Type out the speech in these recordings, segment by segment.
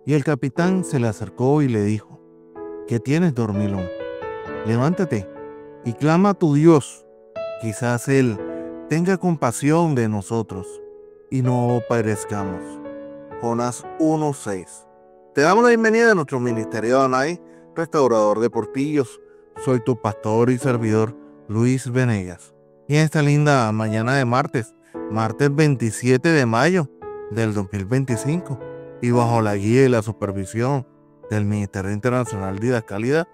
Y el capitán se le acercó y le dijo: ¿Qué tienes, dormilón? Levántate y clama a tu Dios. Quizás Él tenga compasión de nosotros y no perezcamos. Jonás 1:6. Te damos la bienvenida a nuestro ministerio de Adonai, restaurador de portillos. Soy tu pastor y servidor, Luis Venegas. Y en esta linda mañana de martes 27 de mayo del 2025, y bajo la guía y la supervisión del Ministerio Internacional de Didascalidad,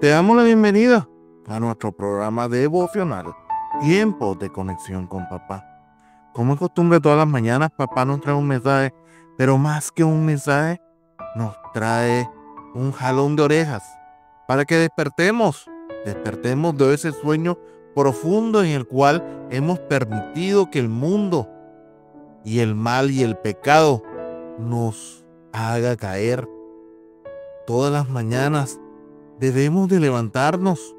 te damos la bienvenida a nuestro programa devocional, Tiempo de Conexión con Papá. Como es costumbre, todas las mañanas papá nos trae un mensaje, pero más que un mensaje, nos trae un jalón de orejas para que despertemos de ese sueño profundo en el cual hemos permitido que el mundo y el mal y el pecado nos haga caer. Todas las mañanas debemos de levantarnos,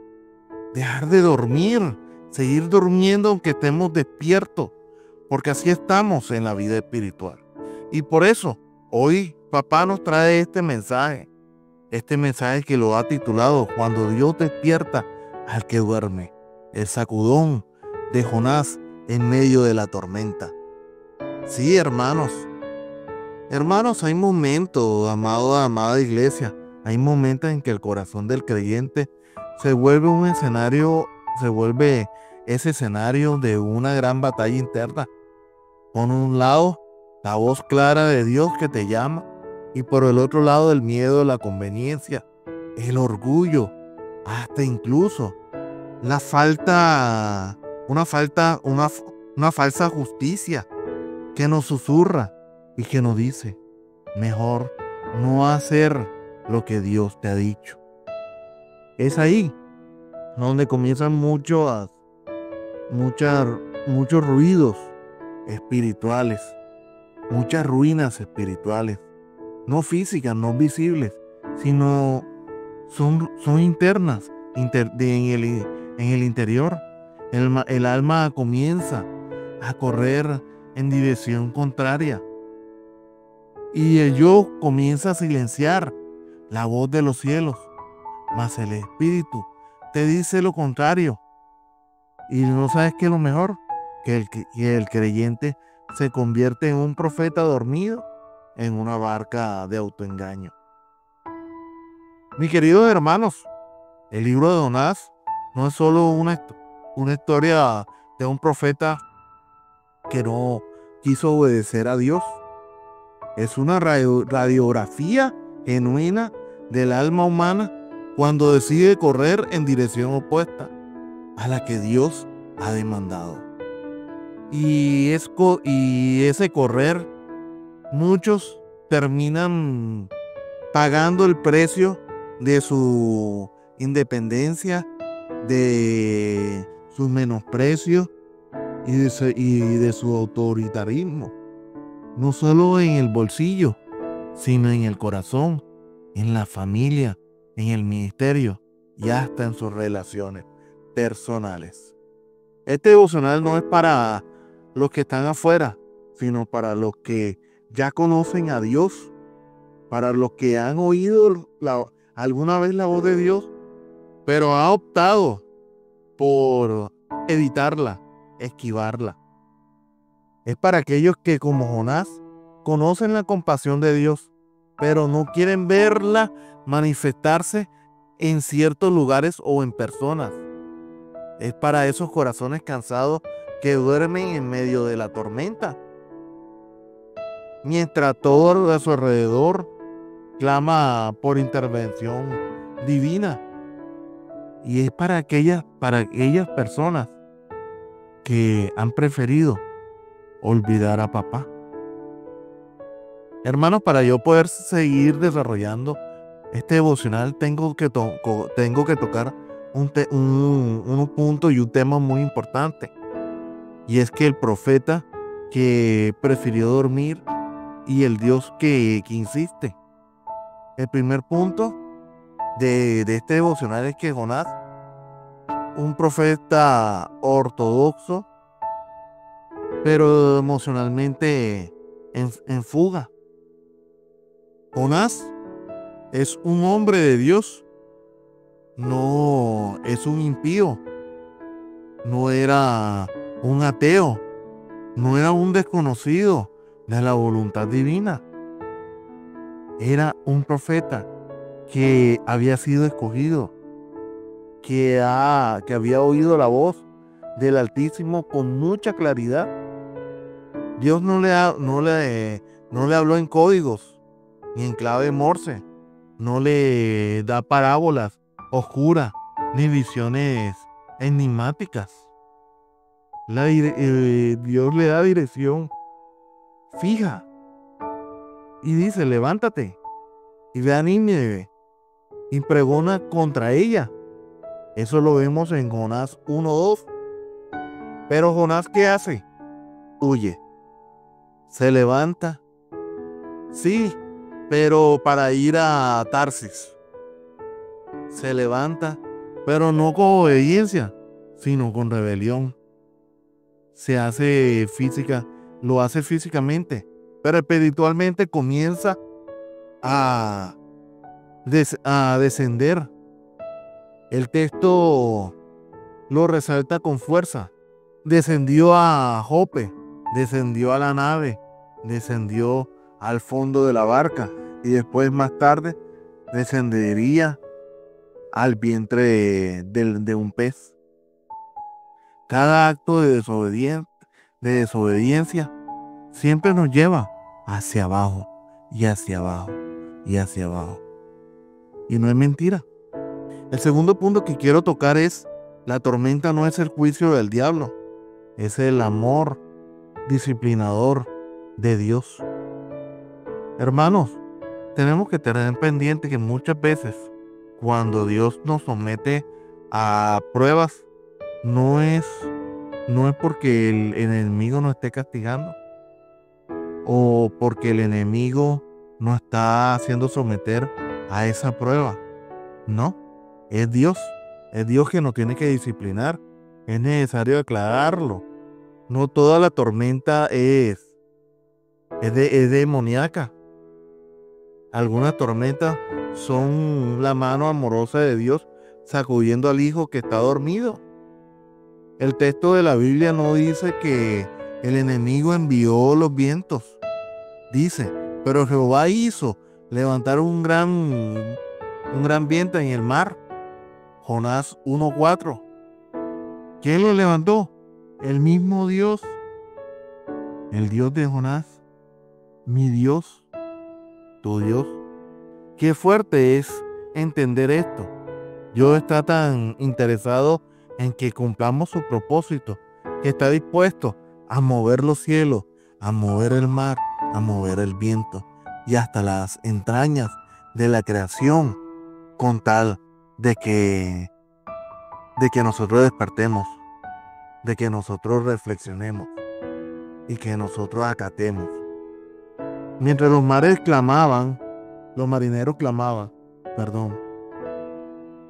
dejar de dormir, seguir durmiendo aunque estemos despiertos, porque así estamos en la vida espiritual. Y por eso hoy papá nos trae este mensaje que lo ha titulado Cuando Dios despierta al que duerme, el sacudón de Jonás en medio de la tormenta. Sí, hermanos, hay momentos, amada iglesia, hay momentos en que el corazón del creyente se vuelve ese escenario de una gran batalla interna. Por un lado, la voz clara de Dios que te llama, y por el otro lado, el miedo, la conveniencia, el orgullo, hasta incluso una falsa justicia que nos susurra y que nos dice: mejor no hacer lo que Dios te ha dicho. Es ahí donde comienzan muchos ruidos espirituales, muchas ruinas espirituales, no físicas, no visibles, sino son internas, en el interior. El alma comienza a correr en dirección contraria y el yo comienza a silenciar la voz de los cielos, mas el espíritu te dice lo contrario. Y no sabes qué es lo mejor, que el creyente se convierte en un profeta dormido en una barca de autoengaño. Mis queridos hermanos, el libro de Jonás no es solo una historia de un profeta que no quiso obedecer a Dios. Es una radiografía genuina del alma humana cuando decide correr en dirección opuesta a la que Dios ha demandado. Y ese correr, muchos terminan pagando el precio de su independencia, de su menosprecio y de su autoritarismo, no solo en el bolsillo, sino en el corazón, en la familia, en el ministerio y hasta en sus relaciones personales. Este devocional no es para los que están afuera, sino para los que ya conocen a Dios, para los que han oído alguna vez la voz de Dios, pero han optado por evitarla, esquivarla. Es para aquellos que, como Jonás, conocen la compasión de Dios, pero no quieren verla manifestarse en ciertos lugares o en personas. Es para esos corazones cansados que duermen en medio de la tormenta, mientras todo a su alrededor clama por intervención divina. Y es para aquellas personas que han preferido olvidar a papá. Hermanos, para yo poder seguir desarrollando este devocional, tengo que tocar un punto y un tema muy importante. Y es que el profeta que prefirió dormir y el Dios que insiste. El primer punto de este devocional es que Jonás, un profeta ortodoxo, pero emocionalmente en fuga, Jonás es un hombre de Dios, no es un impío, no era un ateo, no era un desconocido de la voluntad divina. Era un profeta que había sido escogido, que había oído la voz del Altísimo con mucha claridad. Dios no le habló en códigos ni en clave Morse, no le da parábolas oscuras ni visiones enigmáticas. Dios le da dirección fija y dice: levántate y ve a Nínive y pregona contra ella. Eso lo vemos en Jonás 1:2. Pero Jonás, ¿qué hace? Huye. Se levanta. Sí, pero para ir a Tarsis. Se levanta, pero no con obediencia, sino con rebelión. Lo hace físicamente, pero espiritualmente comienza a descender. El texto lo resalta con fuerza. Descendió a Jope, descendió a la nave, descendió al fondo de la barca y después, más tarde, descendería al vientre de un pez. Cada acto de desobediencia siempre nos lleva hacia abajo y hacia abajo y hacia abajo. Y no es mentira. El segundo punto que quiero tocar es: la tormenta no es el juicio del diablo, es el amor disciplinador de Dios. Hermanos, tenemos que tener pendiente que muchas veces cuando Dios nos somete a pruebas, no es porque el enemigo nos esté castigando o porque el enemigo nos está haciendo someter a esa prueba. No, es Dios que nos tiene que disciplinar. Es necesario aclararlo. No toda la tormenta es demoníaca. Algunas tormentas son la mano amorosa de Dios sacudiendo al hijo que está dormido. El texto de la Biblia no dice que el enemigo envió los vientos. Dice: pero Jehová hizo levantar un gran viento en el mar. Jonás 1:4. ¿Quién lo levantó? El mismo Dios. El Dios de Jonás. Mi Dios. Tu Dios. Qué fuerte es entender esto. Dios está tan interesado en que cumplamos su propósito, que está dispuesto a mover los cielos, a mover el mar, a mover el viento y hasta las entrañas de la creación, con tal de que nosotros despertemos, de que nosotros reflexionemos y que nosotros acatemos. Mientras los marineros clamaban,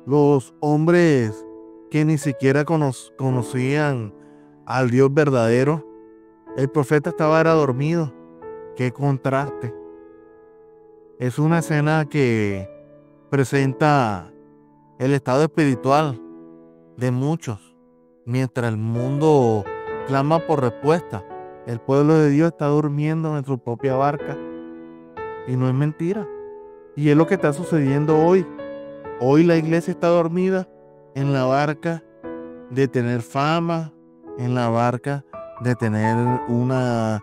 los hombres que ni siquiera conocían al Dios verdadero, el profeta estaba dormido. ¡Qué contraste! Es una escena que presenta el estado espiritual de muchos. Mientras el mundo clama por respuesta, el pueblo de Dios está durmiendo en su propia barca. Y no es mentira. Y es lo que está sucediendo hoy. Hoy la iglesia está dormida en la barca de tener fama, en la barca de tener unas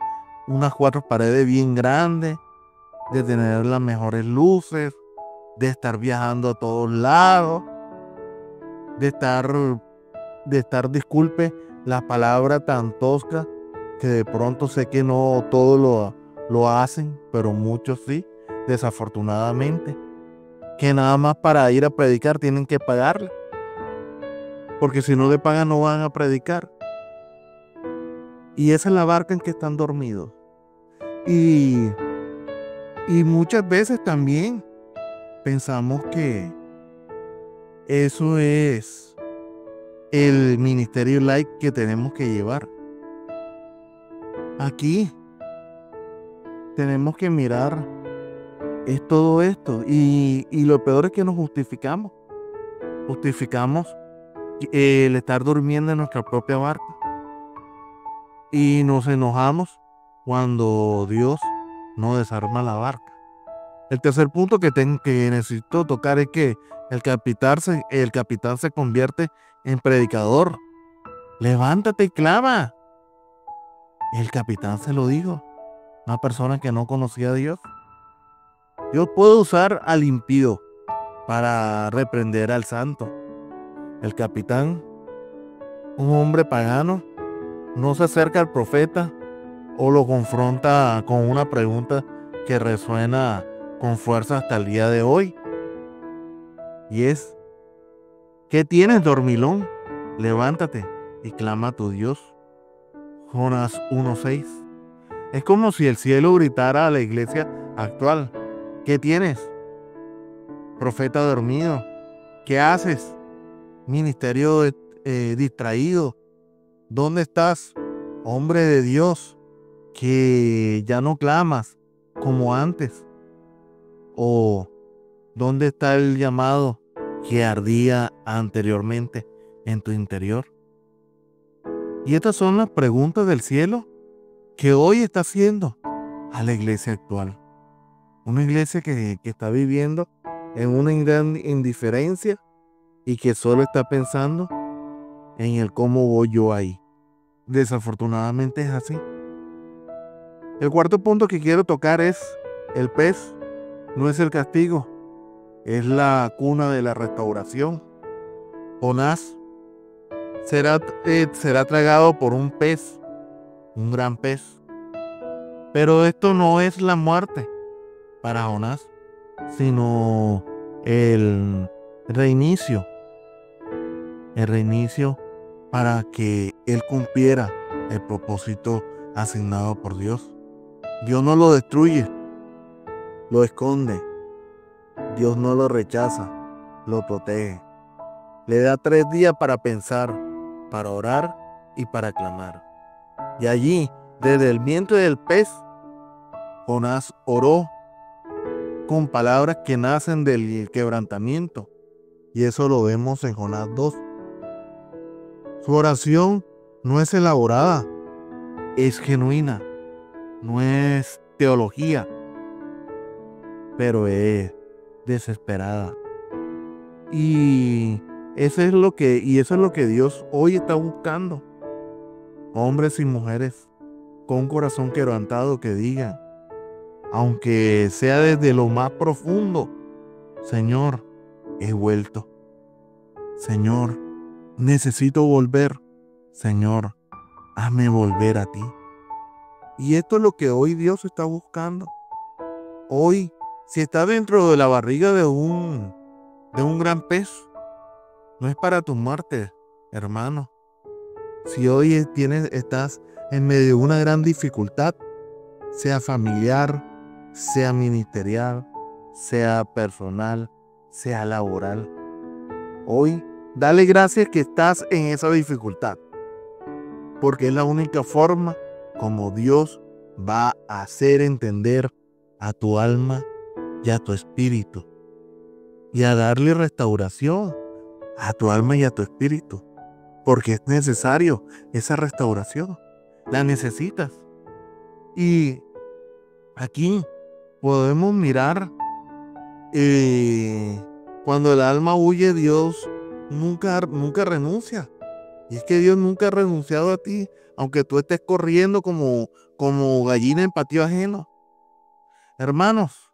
4 paredes bien grandes, de tener las mejores luces, de estar viajando a todos lados, de estar, disculpe la palabra tan tosca, que de pronto sé que no todos lo hacen, pero muchos sí, desafortunadamente, que nada más para ir a predicar tienen que pagarle, porque si no le pagan no van a predicar. Y esa es la barca en que están dormidos. Y muchas veces también pensamos que eso es el ministerio light que tenemos que llevar. Aquí tenemos que mirar es todo esto. Y lo peor es que nos justificamos. Justificamos el estar durmiendo en nuestra propia barca. Y nos enojamos cuando Dios no desarma la barca. El tercer punto que necesito tocar es que el capitán se convierte en predicador. Levántate y clama. El capitán se lo dijo. Una persona que no conocía a Dios. Dios puede usar al impío para reprender al santo. El capitán, un hombre pagano, no se acerca al profeta o lo confronta con una pregunta que resuena con fuerza hasta el día de hoy. Y es, ¿qué tienes, dormilón? Levántate y clama a tu Dios. Jonás 1:6. Es como si el cielo gritara a la iglesia actual. ¿Qué tienes? Profeta dormido. ¿Qué haces? Ministerio distraído. ¿Dónde estás? Hombre de Dios, que ya no clamas como antes. ¿O dónde está el llamado que ardía anteriormente en tu interior? Y estas son las preguntas del cielo que hoy está haciendo a la iglesia actual. Una iglesia que está viviendo en una gran indiferencia y que solo está pensando en el cómo voy yo ahí. Desafortunadamente es así. El cuarto punto que quiero tocar es el pez. No es el castigo, es la cuna de la restauración. Jonás será tragado por un pez, un gran pez. Pero esto no es la muerte para Jonás, sino el reinicio. El reinicio para que él cumpliera el propósito asignado por Dios. Dios no lo destruye, lo esconde. Dios no lo rechaza, lo protege. Le da 3 días para pensar, para orar y para clamar. Y allí, desde el vientre del pez, Jonás oró con palabras que nacen del quebrantamiento. Y eso lo vemos en Jonás 2. Su oración no es elaborada, es genuina, no es teología, pero es desesperada. Y eso es lo que Dios hoy está buscando. Hombres y mujeres con un corazón quebrantado que digan, aunque sea desde lo más profundo, Señor, he vuelto. Señor, necesito volver. Señor, hazme volver a ti. Y esto es lo que hoy Dios está buscando. Hoy, si está dentro de la barriga de un gran pez, no es para tu muerte, hermano. Si hoy estás en medio de una gran dificultad, sea familiar, sea ministerial, sea personal, sea laboral, hoy dale gracias que estás en esa dificultad, porque es la única forma como Dios va a hacer entender a tu alma y a tu espíritu y a darle restauración a tu alma y a tu espíritu, porque es necesario esa restauración, la necesitas. Y aquí podemos mirar, cuando el alma huye, Dios nunca renuncia. Y es que Dios nunca ha renunciado a ti, aunque tú estés corriendo como gallina en patio ajeno. Hermanos,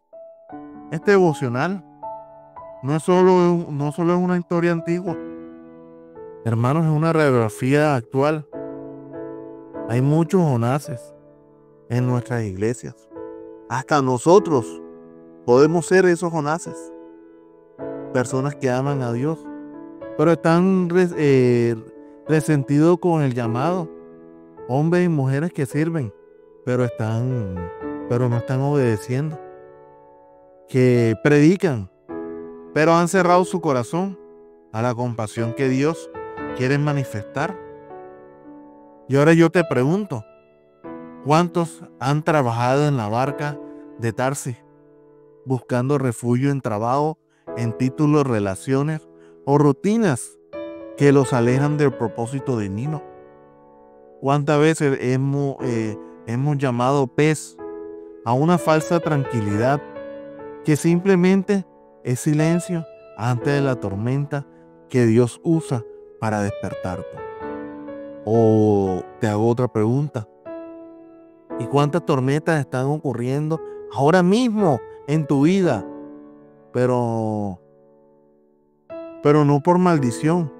este devocional no solo es una historia antigua. Hermanos, es una radiografía actual. Hay muchos Jonases en nuestras iglesias. Hasta nosotros podemos ser esos Jonases. Personas que aman a Dios, pero están resentidos con el llamado. Hombres y mujeres que sirven, pero no están obedeciendo. Que predican, pero han cerrado su corazón a la compasión que Dios quiere manifestar. Y ahora yo te pregunto, ¿cuántos han trabajado en la barca de Tarsis buscando refugio en trabajo, en títulos, relaciones o rutinas que los alejan del propósito divino. ¿Cuántas veces hemos llamado pez a una falsa tranquilidad que simplemente es silencio antes de la tormenta que Dios usa para despertarte? O te hago otra pregunta. ¿Y cuántas tormentas están ocurriendo ahora mismo en tu vida? Pero no por maldición,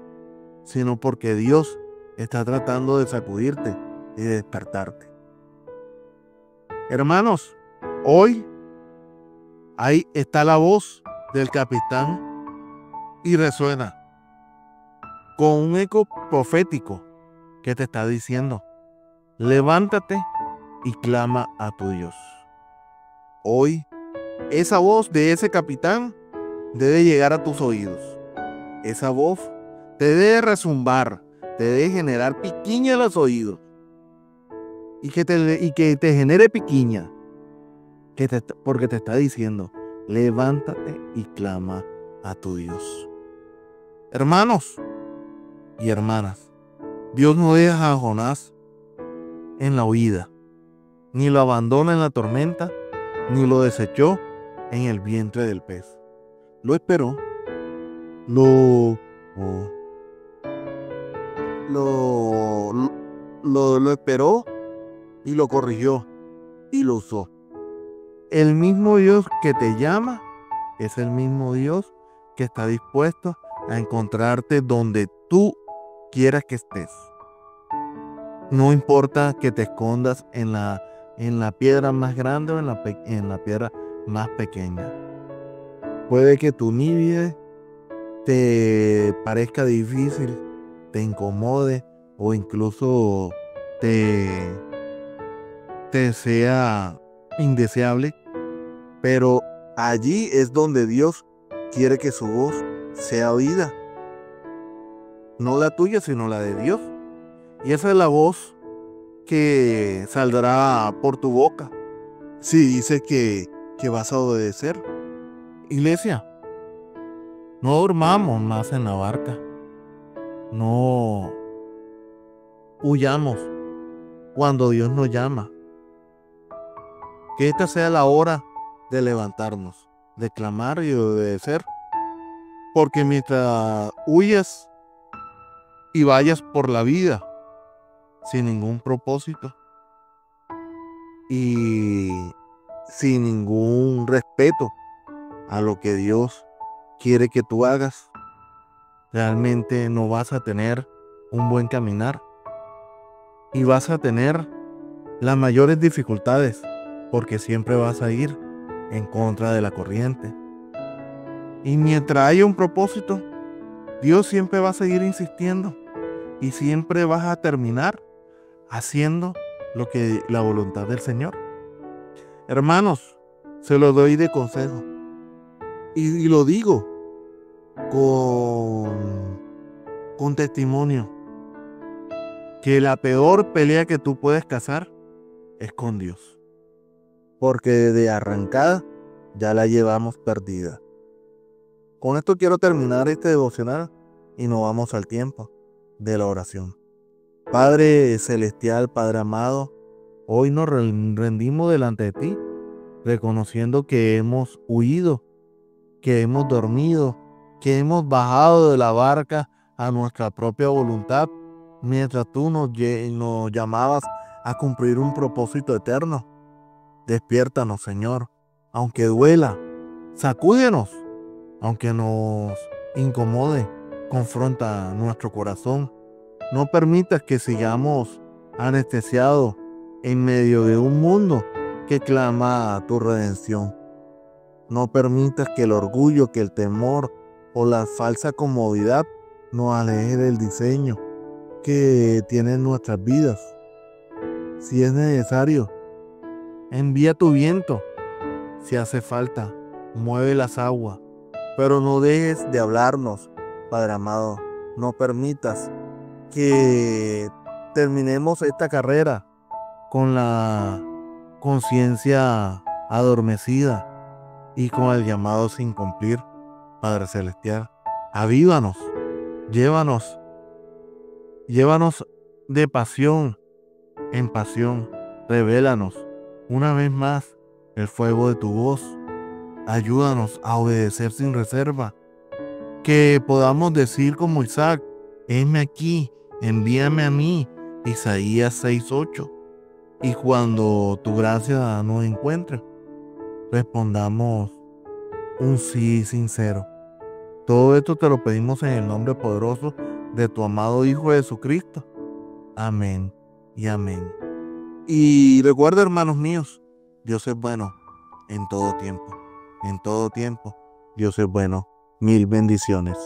sino porque Dios está tratando de sacudirte y de despertarte. Hermanos, hoy ahí está la voz del capitán y resuena con un eco profético que te está diciendo: levántate y clama a tu Dios. Hoy, esa voz de ese capitán debe llegar a tus oídos. Esa voz te debe resumbar, te debe generar piquiña en los oídos. Y que te genere piquiña, porque te está diciendo: levántate y clama a tu Dios. Hermanos y hermanas, Dios no deja a Jonás en la huida, ni lo abandona en la tormenta, ni lo desechó en el vientre del pez. Lo esperó, lo esperó y lo corrigió y lo usó. El mismo Dios que te llama es el mismo Dios que está dispuesto a encontrarte donde tú quieras que estés. No importa que te escondas en la piedra más grande o en la piedra más pequeña. Puede que tu Nínive te parezca difícil, te incomode o incluso te sea indeseable, pero allí es donde Dios quiere que su voz sea oída. No la tuya, sino la de Dios. Y esa es la voz que saldrá por tu boca si dices que vas a obedecer. Iglesia, no durmamos más en la barca. No huyamos cuando Dios nos llama. Que esta sea la hora de levantarnos, de clamar y de obedecer. Porque mientras huyas y vayas por la vida sin ningún propósito y sin ningún respeto a lo que Dios quiere que tú hagas, realmente no vas a tener un buen caminar y vas a tener las mayores dificultades, porque siempre vas a ir en contra de la corriente. Y mientras haya un propósito, Dios siempre va a seguir insistiendo y siempre vas a terminar haciendo la voluntad del Señor. Hermanos, se lo doy de consejo y lo digo con testimonio, que la peor pelea que tú puedes cazar es con Dios, porque de arrancada ya la llevamos perdida. Con esto quiero terminar este devocional y nos vamos al tiempo de la oración. Padre celestial, Padre amado, hoy nos rendimos delante de ti, reconociendo que hemos huido, que hemos dormido, que hemos bajado de la barca a nuestra propia voluntad, mientras tú nos llamabas a cumplir un propósito eterno. Despiértanos, Señor, aunque duela, sacúdenos, aunque nos incomode, confronta nuestro corazón. No permitas que sigamos anestesiados en medio de un mundo que clama a tu redención. No permitas que el orgullo, que el temor o la falsa comodidad nos aleje del diseño que tienen nuestras vidas. Si es necesario, envía tu viento. Si hace falta, mueve las aguas. Pero no dejes de hablarnos, Padre amado. No permitas que terminemos esta carrera con la conciencia adormecida, y con el llamado sin cumplir. Padre Celestial, avívanos, llévanos, llévanos de pasión en pasión, revélanos una vez más el fuego de tu voz, ayúdanos a obedecer sin reserva, que podamos decir como Isaac, heme aquí, envíame a mí, Isaías 6:8, y cuando tu gracia nos encuentre, respondamos un sí sincero. Todo esto te lo pedimos en el nombre poderoso de tu amado Hijo Jesucristo. Amén y amén. Y recuerda, hermanos míos, Dios es bueno en todo tiempo. En todo tiempo, Dios es bueno. Mil bendiciones.